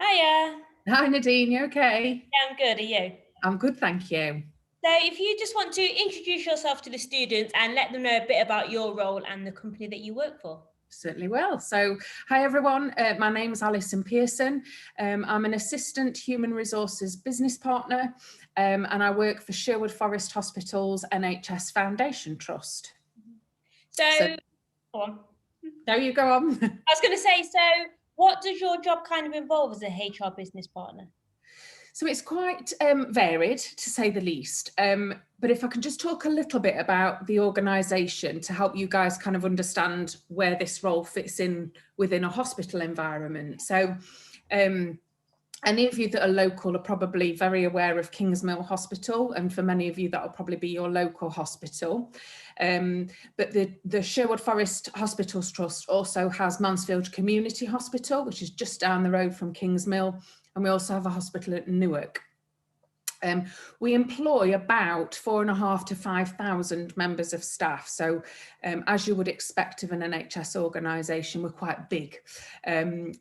Hiya. Hi Nadine, you okay? Yeah, I'm good. Are you? I'm good, thank you. So, if you just want to introduce yourself to the students and let them know a bit about your role and the company that you work for. Certainly will. So, hi everyone, my name is Alison Pearson. I'm an assistant human resources business partner and I work for Sherwood Forest Hospital's NHS Foundation Trust. So, So, go on. there you go on. I was going to say, so what does your job kind of involve as a HR business partner? So it's quite varied, to say the least. But if I can just talk a little bit about the organisation to help you guys kind of understand where this role fits in within a hospital environment. So any of you that are local are probably very aware of Kingsmill Hospital, and for many of you that will probably be your local hospital. But the Sherwood Forest Hospitals Trust also has Mansfield Community Hospital, which is just down the road from Kingsmill, and we also have a hospital at Newark. We employ about 4,500 to 5,000 members of staff. So as you would expect of an NHS organisation, we're quite big.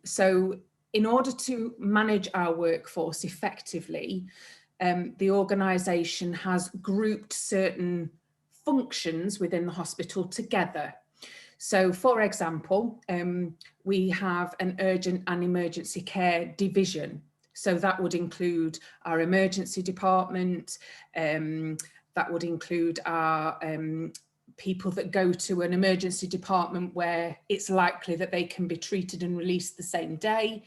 So in order to manage our workforce effectively, the organisation has grouped certain functions within the hospital together. So, for example, we have an urgent and emergency care division. So that would include our emergency department, that would include our people that go to an emergency department where it's likely that they can be treated and released the same day.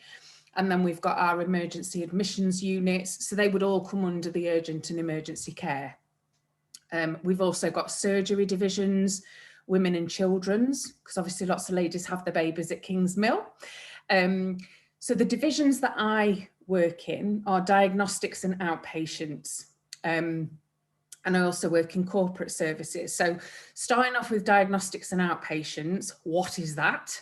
And then we've got our emergency admissions units. So they would all come under the urgent and emergency care. We've also got surgery divisions, women and children's, because obviously lots of ladies have their babies at Kingsmill. So the divisions that I work in are diagnostics and outpatients. And I also work in corporate services. So starting off with diagnostics and outpatients, what is that?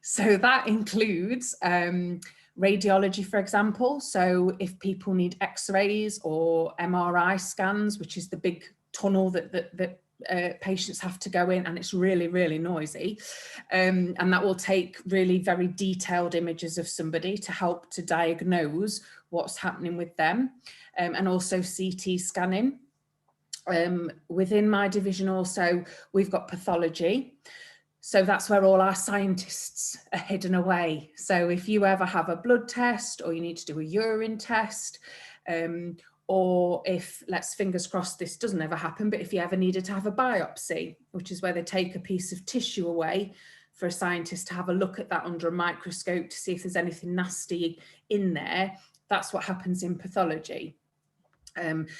So that includes radiology, for example. So if people need x-rays or MRI scans, which is the big tunnel that patients have to go in, and it's really, really noisy. And that will take really very detailed images of somebody to help to diagnose what's happening with them, and also CT scanning. Within my division also, we've got pathology. So that's where all our scientists are hidden away. So if you ever have a blood test or you need to do a urine test, or if, let's fingers crossed this doesn't ever happen, but if you ever needed to have a biopsy, which is where they take a piece of tissue away for a scientist to have a look at that under a microscope to see if there's anything nasty in there, that's what happens in pathology.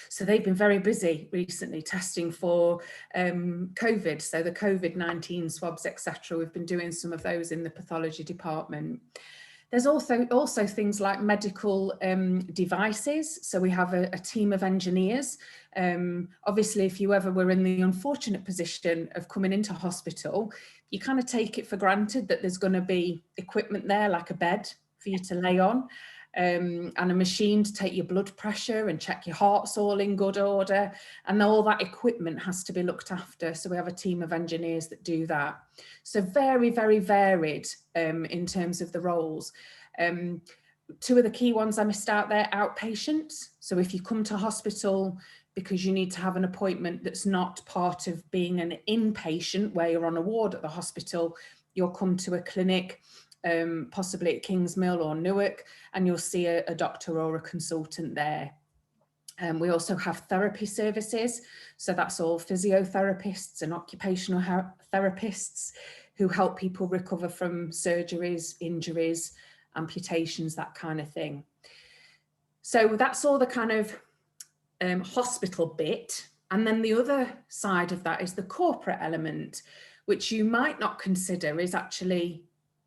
So they've been very busy recently testing for COVID, so the COVID-19 swabs, etc. We've been doing some of those in the pathology department. There's also things like medical devices. So we have a team of engineers. Obviously, if you ever were in the unfortunate position of coming into hospital, you kind of take it for granted that there's going to be equipment there, like a bed for you to lay on. And a machine to take your blood pressure and check your heart's all in good order, and all that equipment has to be looked after. So we have a team of engineers that do that. So very, very varied in terms of the roles. Two of the key ones I missed out there: outpatients. So if you come to hospital because you need to have an appointment that's not part of being an inpatient where you're on a ward at the hospital, you'll come to a clinic, possibly at Kingsmill or Newark, and you'll see a doctor or a consultant there. We also have therapy services. So that's all physiotherapists and occupational therapists who help people recover from surgeries, injuries, amputations, that kind of thing. So that's all the kind of hospital bit. And then the other side of that is the corporate element, which you might not consider is actually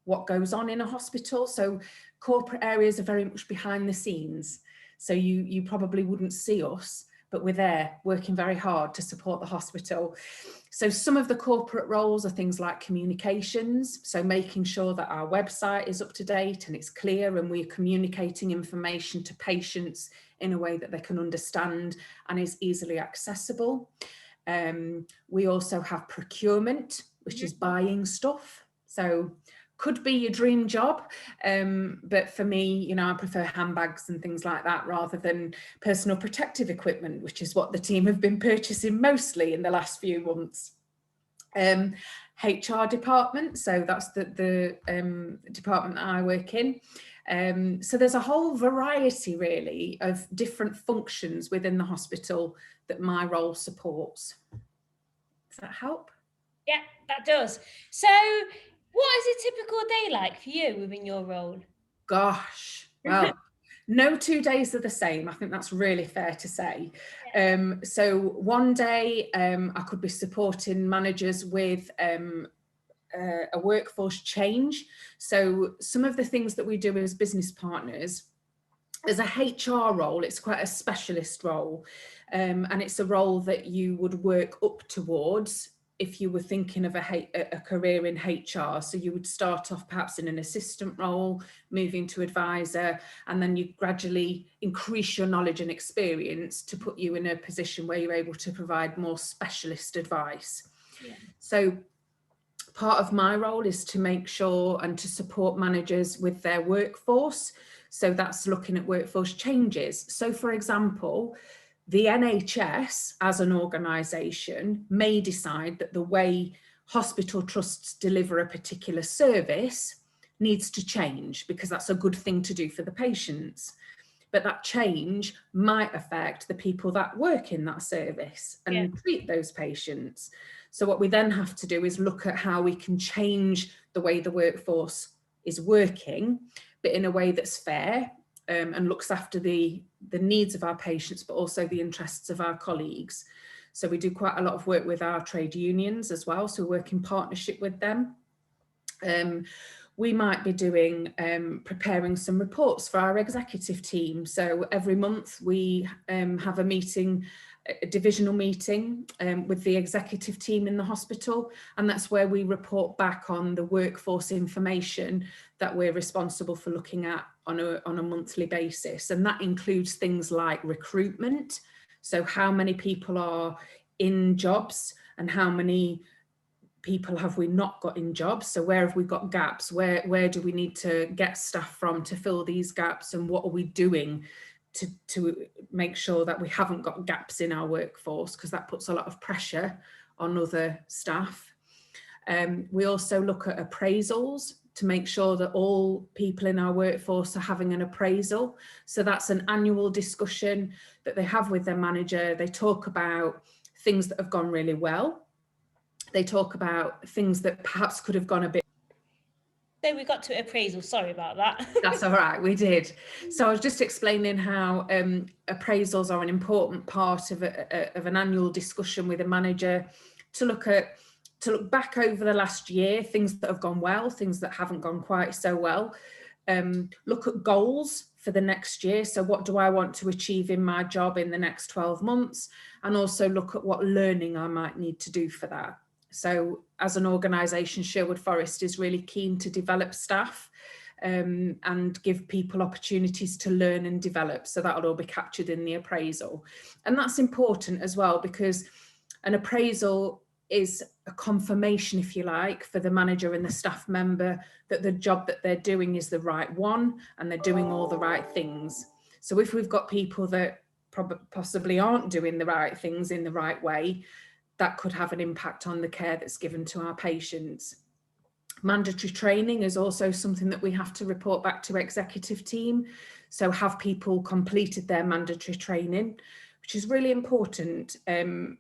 what goes on in a hospital. So corporate areas are very much behind the scenes. So you probably wouldn't see us, but we're there working very hard to support the hospital. So some of the corporate roles are things like communications. So making sure that our website is up to date and it's clear and we're communicating information to patients in a way that they can understand and is easily accessible. We also have procurement, which is buying stuff. So could be your dream job, but for me, you know, I prefer handbags and things like that rather than personal protective equipment, which is what the team have been purchasing mostly in the last few months. HR department, so that's the department that I work in. So there's a whole variety really of different functions within the hospital that my role supports. Does that help? Yeah, that does. So what is a typical day like for you within your role? Gosh, well, no 2 days are the same. I think that's really fair to say. So one day I could be supporting managers with a workforce change. So some of the things that we do as business partners, as a HR role, it's quite a specialist role, and it's a role that you would work up towards if you were thinking of a career in HR. So you would start off perhaps in an assistant role, moving to advisor, and then you gradually increase your knowledge and experience to put you in a position where you're able to provide more specialist advice. Yeah. So part of my role is to make sure and to support managers with their workforce. So that's looking at workforce changes. So for example, the NHS as an organisation may decide that the way hospital trusts deliver a particular service needs to change because that's a good thing to do for the patients. But that change might affect the people that work in that service and treat those patients. So what we then have to do is look at how we can change the way the workforce is working, but in a way that's fair and looks after the needs of our patients, but also the interests of our colleagues. So we do quite a lot of work with our trade unions as well. So we work in partnership with them. We might be doing preparing some reports for our executive team. So every month we have a meeting, a divisional meeting with the executive team in the hospital, and that's where we report back on the workforce information that we're responsible for looking at on a monthly basis. And that includes things like recruitment, so how many people are in jobs and how many people have we not got in jobs. So where have we got gaps? Where do we need to get staff from to fill these gaps, and what are we doing to make sure that we haven't got gaps in our workforce, because that puts a lot of pressure on other staff. We also look at appraisals to make sure that all people in our workforce are having an appraisal. So that's an annual discussion that they have with their manager. They talk about things that have gone really well. They talk about things that perhaps could have gone a bit. So we got to appraisal, sorry about that. That's all right, we did. So I was just explaining how appraisals are an important part of an annual discussion with a manager to look back over the last year, things that have gone well, things that haven't gone quite so well. Look at goals for the next year. So what do I want to achieve in my job in the next 12 months? And also look at what learning I might need to do for that. So as an organisation, Sherwood Forest is really keen to develop staff and give people opportunities to learn and develop. So that'll all be captured in the appraisal. And that's important as well, because an appraisal is a confirmation, if you like, for the manager and the staff member that the job that they're doing is the right one and they're doing all the right things. So if we've got people that possibly aren't doing the right things in the right way, that could have an impact on the care that's given to our patients. Mandatory training is also something that we have to report back to executive team. So have people completed their mandatory training, which is really important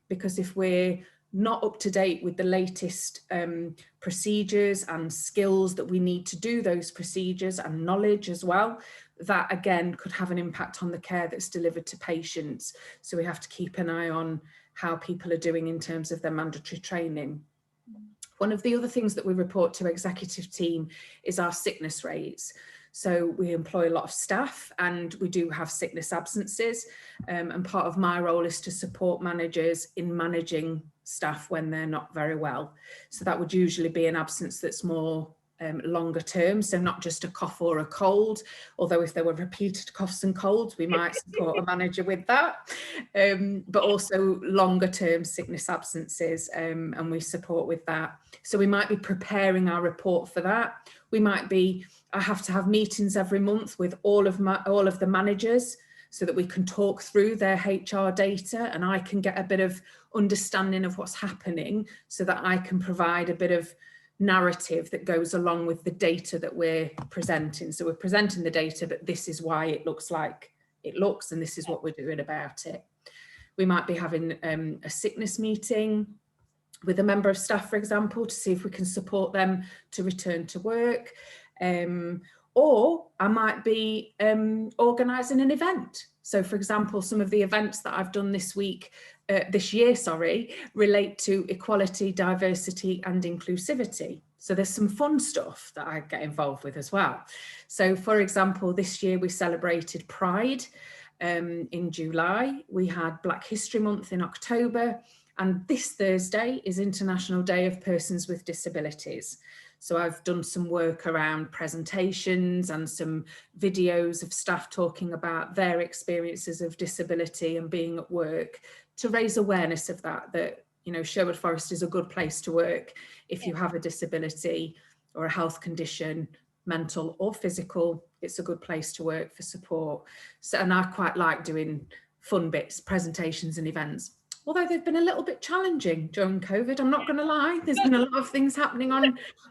because if we're not up to date with the latest procedures and skills that we need to do those procedures and knowledge as well, that again could have an impact on the care that's delivered to patients. So we have to keep an eye on how people are doing in terms of their mandatory training. One of the other things that we report to executive team is our sickness rates. So we employ a lot of staff and we do have sickness absences, and part of my role is to support managers in managing staff when they're not very well. So that would usually be an absence that's more longer term, so not just a cough or a cold, although if there were repeated coughs and colds we might support a manager with that, but also longer term sickness absences, and we support with that. So we might be preparing our report for that. We might be, I have to have meetings every month with all of the managers so that we can talk through their HR data and I can get a bit of understanding of what's happening so that I can provide a bit of narrative that goes along with the data that we're presenting. So we're presenting the data, but this is why it looks like it looks, and this is what we're doing about it. We might be having a sickness meeting with a member of staff, for example, to see if we can support them to return to work. Or I might be organising an event. So, for example, some of the events that I've done this year, relate to equality, diversity and inclusivity. So there's some fun stuff that I get involved with as well. So, for example, this year we celebrated Pride in July. We had Black History Month in October. And this Thursday is International Day of Persons with Disabilities. So I've done some work around presentations and some videos of staff talking about their experiences of disability and being at work to raise awareness of that, you know, Sherwood Forest is a good place to work if you have a disability or a health condition, mental or physical. It's a good place to work for support. So, and I quite like doing fun bits, presentations and events. Although they've been a little bit challenging during COVID, I'm not going to lie. There's been a lot of things happening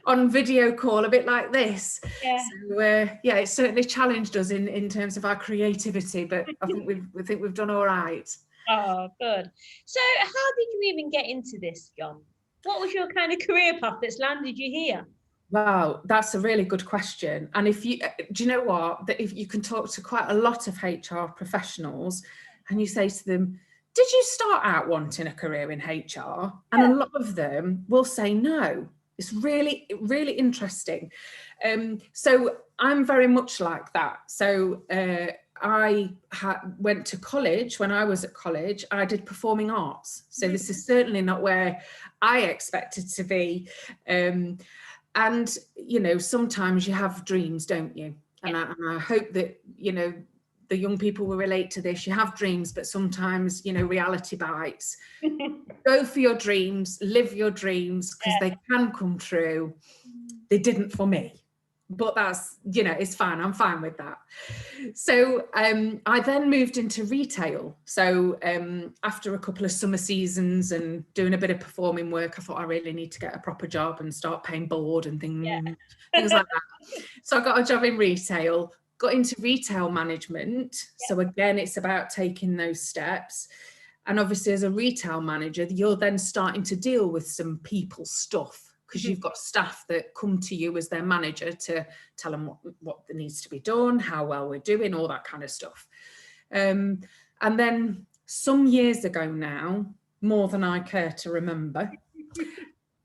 on video call, a bit like this. Yeah. So yeah, it's certainly challenged us in terms of our creativity, but I think we've done all right. Oh, good. So how did you even get into this job? What was your kind of career path that's landed you here? Wow, that's a really good question. And do you know what? That if you can talk to quite a lot of HR professionals and you say to them, did you start out wanting a career in HR? And a lot of them will say no. It's really, really interesting. So I'm very much like that. So I went to college. When I was at college, I did performing arts. So this is certainly not where I expected to be. And, you know, sometimes you have dreams, don't you? And I hope that, you know, the young people will relate to this. You have dreams, but sometimes, you know, reality bites. Go for your dreams, live your dreams, because they can come true. They didn't for me, but that's, you know, it's fine. I'm fine with that. So I then moved into retail. So after a couple of summer seasons and doing a bit of performing work, I thought I really need to get a proper job and start paying board and things like that. So I got a job in retail. Got into retail management. So again, it's about taking those steps. And obviously as a retail manager, you're then starting to deal with some people stuff because you've got staff that come to you as their manager to tell them what needs to be done, how well we're doing, all that kind of stuff. And then some years ago now, more than I care to remember,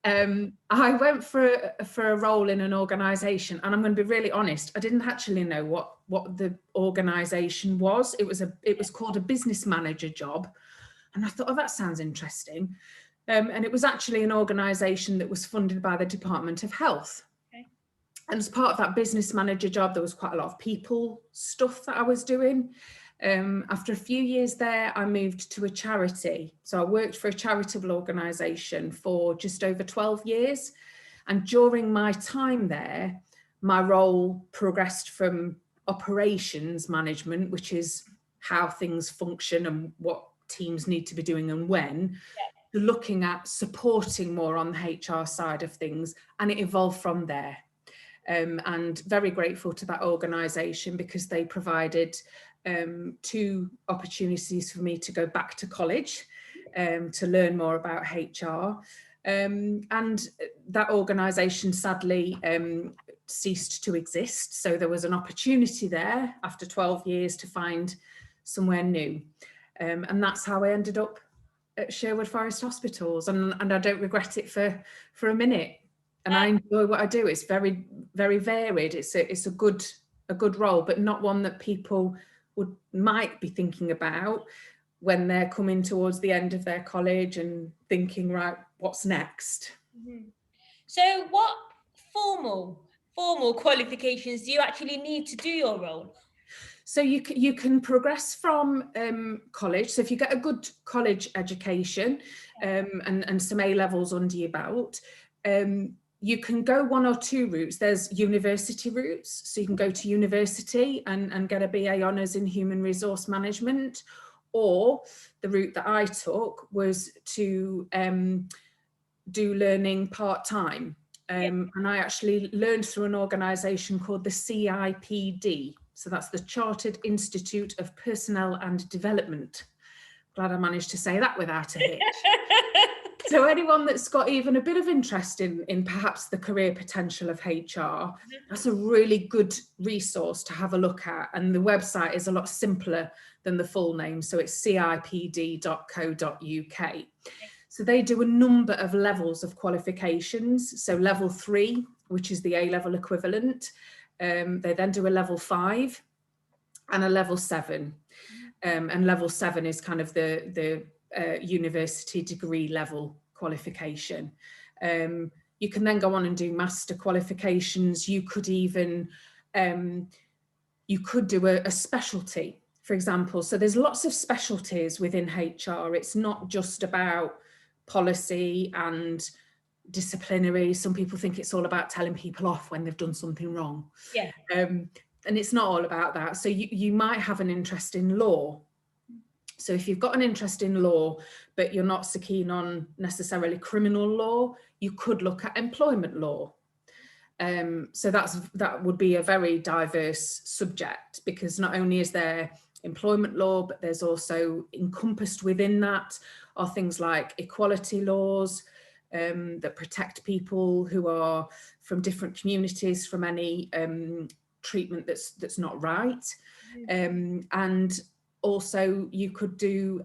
I went for a role in an organisation, and I'm going to be really honest, I didn't actually know what the organisation was. It was called a business manager job, and I thought, oh, that sounds interesting. And it was actually an organisation that was funded by the Department of Health. Okay. And as part of that business manager job, there was quite a lot of people stuff that I was doing. After a few years there, I moved to a charity. So I worked for a charitable organisation for just over 12 years. And during my time there, my role progressed from operations management, which is how things function and what teams need to be doing and when, to looking at supporting more on the HR side of things. And it evolved from there. And very grateful to that organisation because they provided 2 opportunities for me to go back to college to learn more about HR. And that organisation sadly ceased to exist. So there was an opportunity there after 12 years to find somewhere new. And that's how I ended up at Sherwood Forest Hospitals. And I don't regret it for a minute. And I enjoy what I do. It's very, very varied. It's a good role, but not one that people might be thinking about when they're coming towards the end of their college and thinking, right, what's next? So what formal formal qualifications do you actually need to do your role? So you can progress from college. So if you get a good college education and some A levels under your belt, you can go one or two routes. There's university routes. So you can go to university and get a BA Honours in Human Resource Management. Or the route that I took was to do learning part-time. And I actually learned through an organisation called the CIPD. So that's the Chartered Institute of Personnel and Development. Glad I managed to say that without a hitch. So anyone that's got even a bit of interest in perhaps the career potential of HR, that's a really good resource to have a look at. And the website is a lot simpler than the full name. So it's cipd.co.uk. So they do a number of levels of qualifications. So level 3, which is the A-level equivalent. They then do a level 5 and a level 7. And level 7 is kind of the university degree level qualification. You can then go on and do master qualifications. You could even, you could do a specialty, for example. So there's lots of specialties within HR. It's not just about policy and disciplinary. Some people think it's all about telling people off when they've done something wrong. Yeah. And it's not all about that. So you might have an interest in law. So if you've got an interest in law, but you're not so keen on necessarily criminal law, you could look at employment law. So that would be a very diverse subject, because not only is there employment law, but there's also encompassed within that are things like equality laws that protect people who are from different communities from any treatment that's not right. And also you could do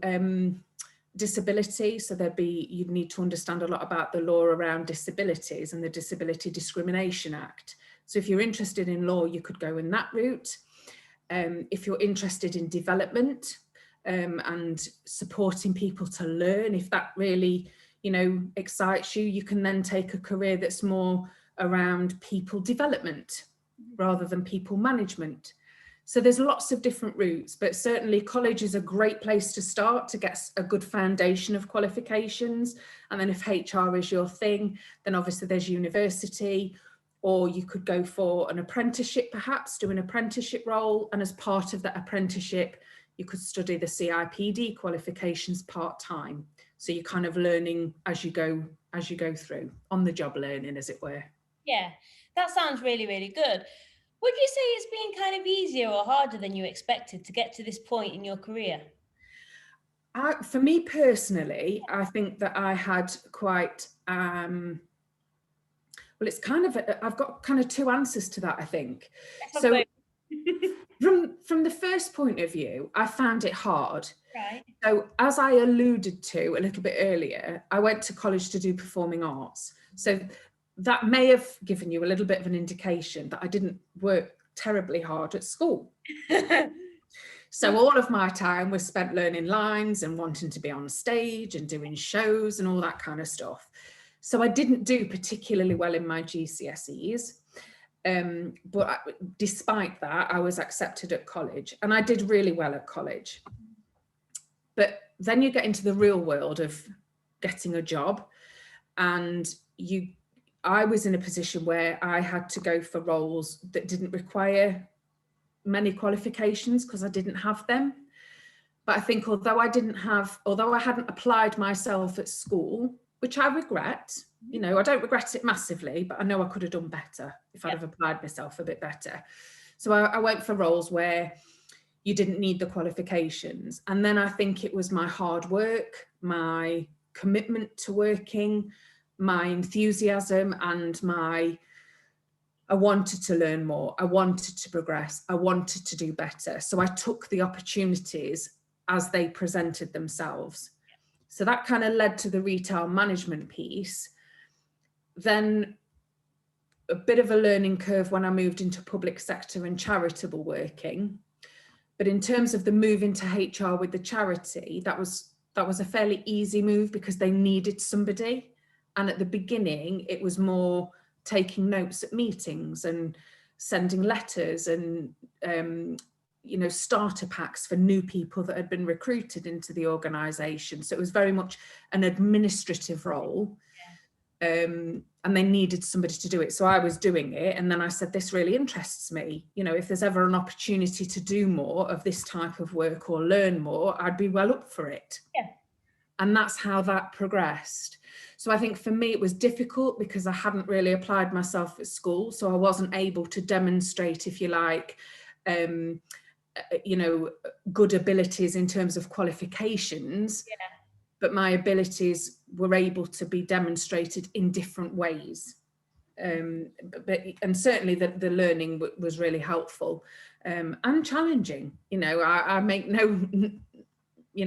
disability. So you'd need to understand a lot about the law around disabilities and the Disability Discrimination Act. So if you're interested in law, you could go in that route. If you're interested in development and supporting people to learn, if that really, excites you, you can then take a career that's more around people development rather than people management. So there's lots of different routes, but certainly college is a great place to start to get a good foundation of qualifications. And then if HR is your thing, then obviously there's university, or you could go for an apprenticeship, perhaps do an apprenticeship role. And as part of that apprenticeship, you could study the CIPD qualifications part-time. So you're kind of learning as you go through, on the job learning, as it were. Yeah, that sounds really, really good. Would you say it's been kind of easier or harder than you expected to get to this point in your career? For me personally, I think that I had quite, well, it's kind of, I've got kind of two answers to that, I think. So from the first point of view, I found it hard. Right. So as I alluded to a little bit earlier, I went to college to do performing arts. So that may have given you a little bit of an indication that I didn't work terribly hard at school. So all of my time was spent learning lines and wanting to be on stage and doing shows and all that kind of stuff. So I didn't do particularly well in my GCSEs. But despite that, I was accepted at college and I did really well at college. But then you get into the real world of getting a job, and I was in a position where I had to go for roles that didn't require many qualifications because I didn't have them. But I think although I hadn't applied myself at school, which I regret, I don't regret it massively, but I know I could have done better if I'd have applied myself a bit better. So I went for roles where you didn't need the qualifications. And then I think it was my hard work, my commitment to working, my enthusiasm, and I wanted to learn more. I wanted to progress. I wanted to do better. So I took the opportunities as they presented themselves. So that kind of led to the retail management piece. Then a bit of a learning curve when I moved into public sector and charitable working. But in terms of the move into HR with the charity, that was a fairly easy move because they needed somebody. And at the beginning, it was more taking notes at meetings and sending letters and starter packs for new people that had been recruited into the organisation. So it was very much an administrative role. And they needed somebody to do it. So I was doing it. And then I said, this really interests me. If there's ever an opportunity to do more of this type of work or learn more, I'd be well up for it. Yeah. And that's how that progressed. So I think for me, it was difficult because I hadn't really applied myself at school. So I wasn't able to demonstrate, if you like, good abilities in terms of qualifications. Yeah. But my abilities were able to be demonstrated in different ways. And certainly the learning was really helpful and challenging. I make no,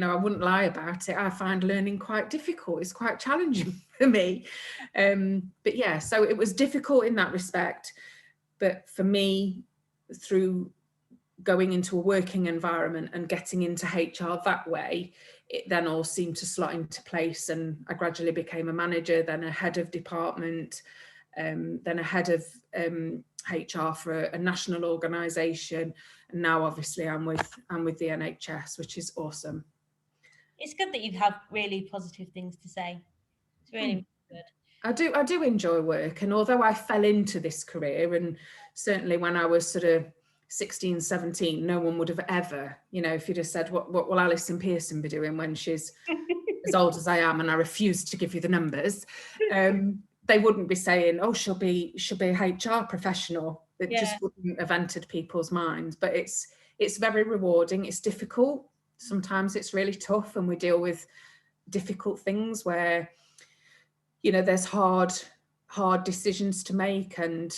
I wouldn't lie about it. I find learning quite difficult. It's quite challenging for me. But yeah, so it was difficult in that respect. But for me, through going into a working environment and getting into HR that way, it then all seemed to slot into place, and I gradually became a manager, then a head of department, then a head of HR for a national organisation, and now obviously I'm with the NHS, which is awesome. It's good that you have really positive things to say. It's really good. I do enjoy work, and although I fell into this career, and certainly when I was sort of 16, 17, no one would have ever, if you'd have said, what will Alison Pearson be doing when she's as old as I am, and I refuse to give you the numbers, they wouldn't be saying, oh, she'll be a HR professional. It just wouldn't have entered people's minds. But it's very rewarding. It's difficult. Sometimes it's really tough, and we deal with difficult things where, there's hard decisions to make, and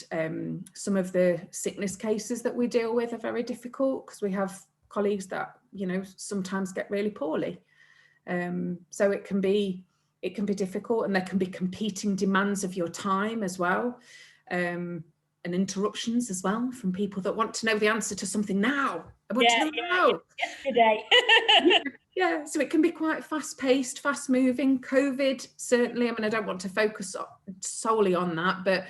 some of the sickness cases that we deal with are very difficult because we have colleagues that sometimes get really poorly, so it can be difficult, and there can be competing demands of your time as well, and interruptions as well from people that want to know the answer to something now. I want to know now. Yesterday. Yeah, so it can be quite fast-paced, fast-moving. COVID, certainly, I don't want to focus solely on that, but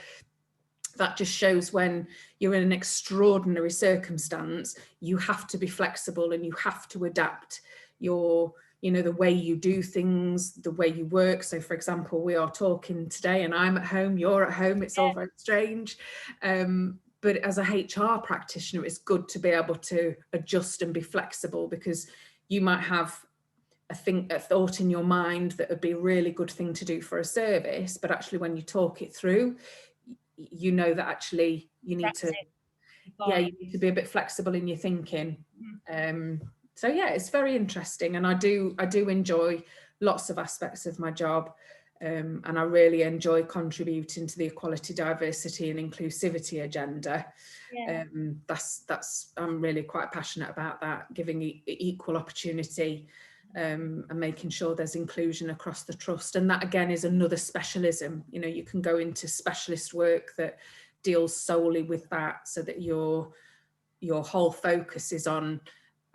that just shows when you're in an extraordinary circumstance, you have to be flexible and you have to adapt the way you do things, the way you work. So, for example, we are talking today and I'm at home, you're at home, it's all very strange. But as a HR practitioner, it's good to be able to adjust and be flexible, because you might have a thought in your mind that would be a really good thing to do for a service, but actually when you talk it through, that actually you need to be a bit flexible in your thinking. So yeah, it's very interesting, and I do enjoy lots of aspects of my job, and I really enjoy contributing to the equality, diversity and inclusivity agenda. I'm really quite passionate about that, giving equal opportunity, and making sure there's inclusion across the trust. And that again is another specialism. You can go into specialist work that deals solely with that, so that your whole focus is on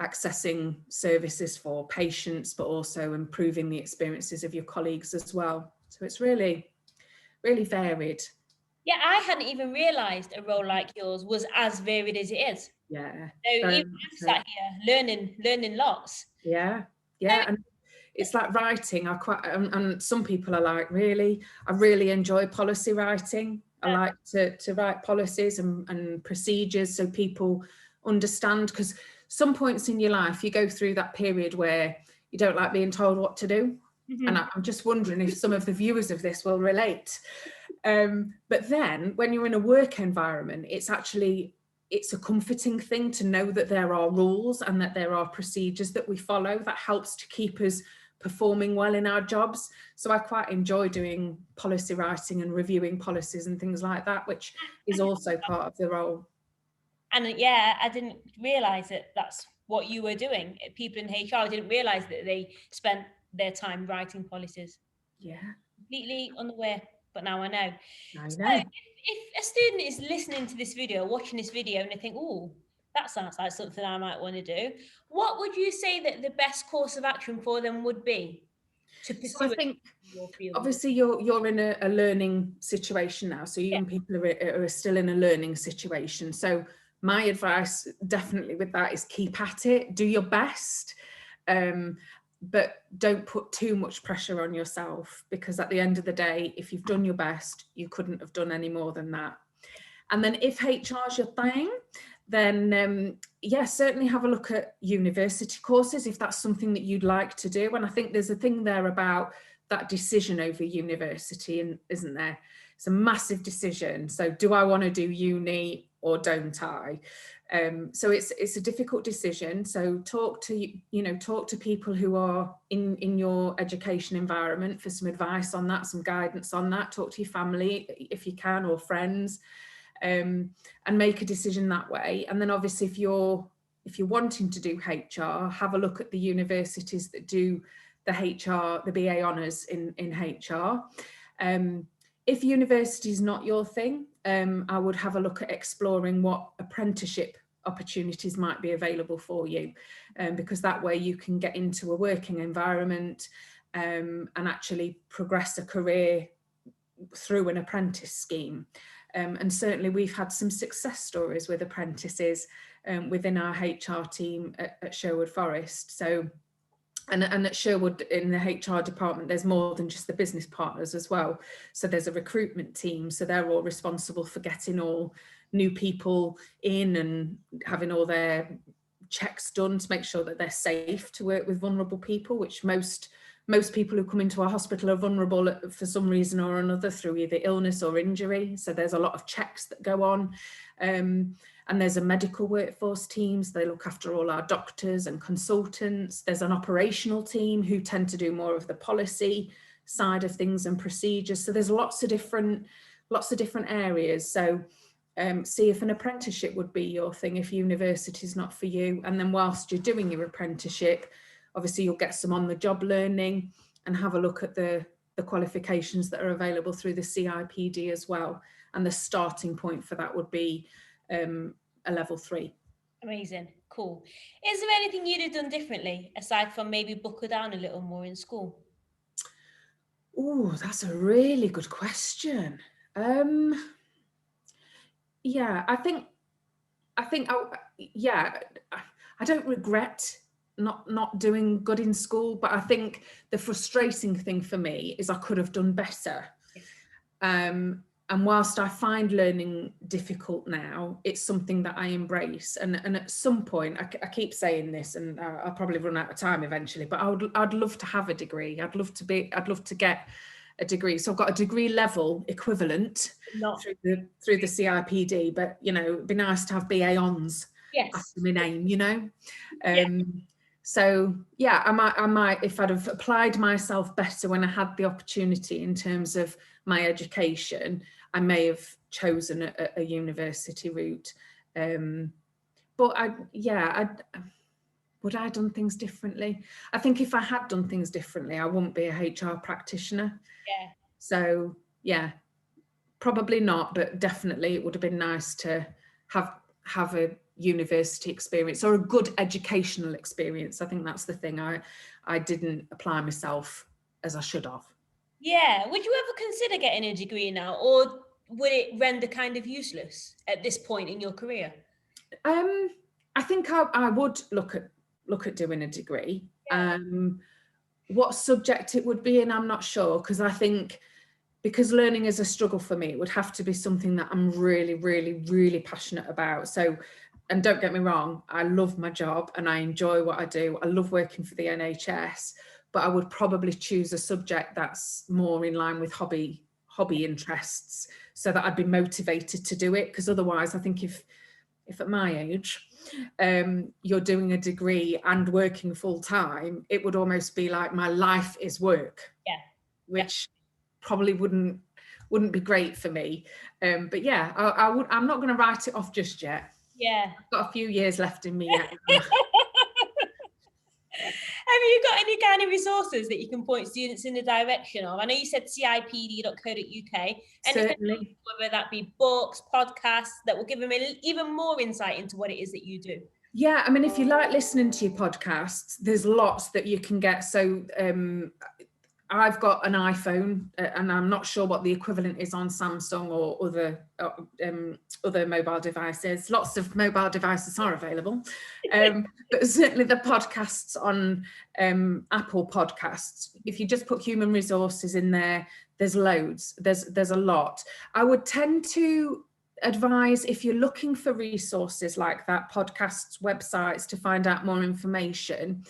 accessing services for patients, but also improving the experiences of your colleagues as well. So it's really, really varied. Yeah, I hadn't even realised a role like yours was as varied as it is. Yeah. So even I'm sat here learning lots. Yeah. And it's like writing. And some people are like, really? I really enjoy policy writing. I like to write policies and procedures so people understand, because some points in your life you go through that period where you don't like being told what to do. And I'm just wondering if some of the viewers of this will relate. But then when you're in a work environment, it's a comforting thing to know that there are rules and that there are procedures that we follow that helps to keep us performing well in our jobs. So I quite enjoy doing policy writing and reviewing policies and things like that, which is also part of the role. And I didn't realise that that's what you were doing. People in HR didn't realise that they spent their time writing policies. Yeah. Completely unaware, but now I know. I know. So if a student is listening to this video, watching this video, and they think, oh, that sounds like something I might want to do, what would you say that the best course of action for them would be to pursue? So I think your field? Obviously you're in a learning situation now, so young people are still in a learning situation. So my advice definitely with that is keep at it, do your best, but don't put too much pressure on yourself, because at the end of the day, if you've done your best, you couldn't have done any more than that. And then if HR's your thing, then yeah, certainly have a look at university courses if that's something that you'd like to do. And I think there's a thing there about that decision over university, and isn't there? It's a massive decision. So do I want to do uni or don't I? So it's a difficult decision. So talk to people who are in your education environment for some advice on that, some guidance on that. Talk to your family if you can, or friends, and make a decision that way. And then obviously if you're wanting to do HR, have a look at the universities that do the BA honours in HR. If university is not your thing, I would have a look at exploring what apprenticeship opportunities might be available for you, because that way you can get into a working environment and actually progress a career through an apprentice scheme. And certainly we've had some success stories with apprentices within our HR team at Sherwood Forest. So, and at Sherwood in the HR department, there's more than just the business partners as well. So there's a recruitment team. So they're all responsible for getting all new people in and having all their checks done to make sure that they're safe to work with vulnerable people, which most people who come into our hospital are vulnerable for some reason or another through either illness or injury. So there's a lot of checks that go on. And there's a medical workforce team, so they look after all our doctors and consultants. There's an operational team who tend to do more of the policy side of things and procedures. So there's lots of different areas. So see if an apprenticeship would be your thing if university is not for you. And then whilst you're doing your apprenticeship, obviously you'll get some on-the-job learning, and have a look at the qualifications that are available through the CIPD as well. And the starting point for that would be a level 3. Amazing, cool. Is there anything you'd have done differently aside from maybe buckle down a little more in school? Oh, that's a really good question. Yeah, I don't regret not doing good in school, but I think the frustrating thing for me is I could have done better. And whilst I find learning difficult now, it's something that I embrace. And at some point, I keep saying this, and I'll probably run out of time eventually, but I'd love to have a degree. I'd love to get a degree. So I've got a degree level equivalent through the CIPD, but it'd be nice to have BA Hons after my name, So yeah, I might, if I'd have applied myself better when I had the opportunity in terms of my education, I may have chosen a university route. But would I have done things differently? I think if I had done things differently, I wouldn't be a HR practitioner. Yeah. So yeah, probably not, but definitely it would have been nice to have a university experience or a good educational experience. I think that's the thing. I didn't apply myself as I should have. Yeah. Would you ever consider getting a degree now, or would it render kind of useless at this point in your career? I think I would look at doing a degree. Yeah. What subject it would be in, I'm not sure, because I think because learning is a struggle for me, it would have to be something that I'm really, really, really passionate about. So, and don't get me wrong, I love my job and I enjoy what I do. I love working for the NHS, but I would probably choose a subject that's more in line with hobby interests, so that I'd be motivated to do it. Because otherwise, I think if at my age, you're doing a degree and working full time, it would almost be like my life is work. Yeah. Which probably wouldn't be great for me. But yeah, I'm not going to write it off just yet. Yeah. I've got a few years left in me yet. Have you got any kind of resources that you can point students in the direction of? I know you said cipd.co.uk. Certainly. Whether that be books, podcasts, that will give them even more insight into what it is that you do. Yeah, I mean, if you like listening to your podcasts, there's lots that you can get. So I've got an iPhone, and I'm not sure what the equivalent is on Samsung or other mobile devices. Lots of mobile devices are available, but certainly the podcasts on Apple Podcasts, if you just put human resources in there, there's loads. There's a lot. I would tend to advise, if you're looking for resources like that, podcasts, websites, to find out more information,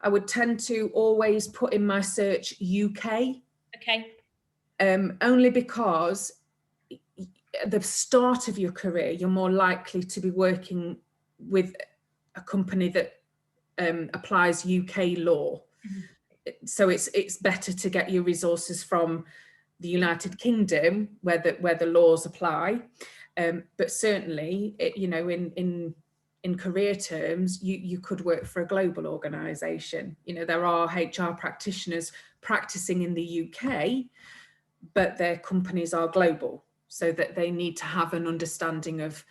I would tend to always put in my search UK. Okay. Only because at the start of your career, you're more likely to be working with a company that applies UK law. Mm-hmm. So it's better to get your resources from the United Kingdom, where the laws apply. But certainly, in career terms, you could work for a global organisation. There are HR practitioners practicing in the UK, but their companies are global, so that they need to have an understanding of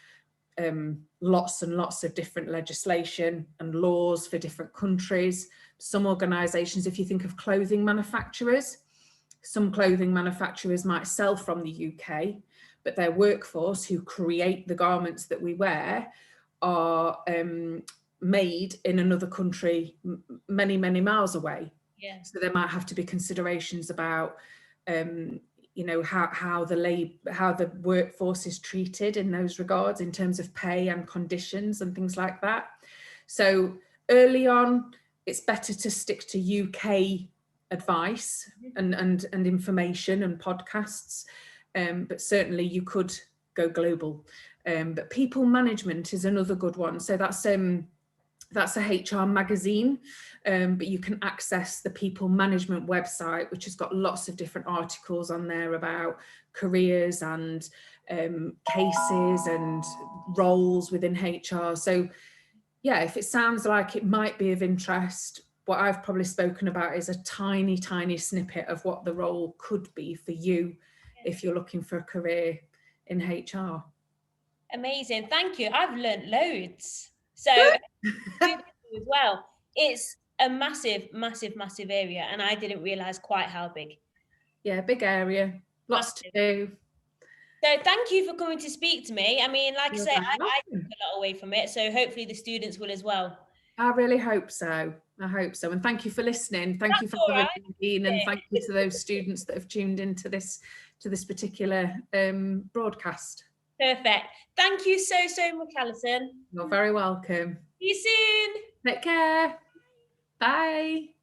lots and lots of different legislation and laws for different countries. Some organisations, if you think of clothing manufacturers, some clothing manufacturers might sell from the UK, but their workforce who create the garments that we wear are made in another country many, many miles away. Yeah. So there might have to be considerations about how the workforce is treated in those regards, in terms of pay and conditions and things like that. So early on, it's better to stick to UK advice and information and podcasts, but certainly you could go global. But people management is another good one. So that's a HR magazine, but you can access the people management website, which has got lots of different articles on there about careers and cases and roles within HR. So yeah, if it sounds like it might be of interest, what I've probably spoken about is a tiny, tiny snippet of what the role could be for you if you're looking for a career in HR. Amazing. Thank you. I've learnt loads. So as well, it's a massive, massive, massive area, and I didn't realise quite how big. Yeah, big area, lots to do. So thank you for coming to speak to me. I mean, like I say, I took a lot away from it, so hopefully the students will as well. I really hope so. I hope so. And thank you for listening. Thank you for having me, and thank you to those students that have tuned into this particular broadcast. Perfect. Thank you so much, Alison. You're very welcome. See you soon. Take care. Bye.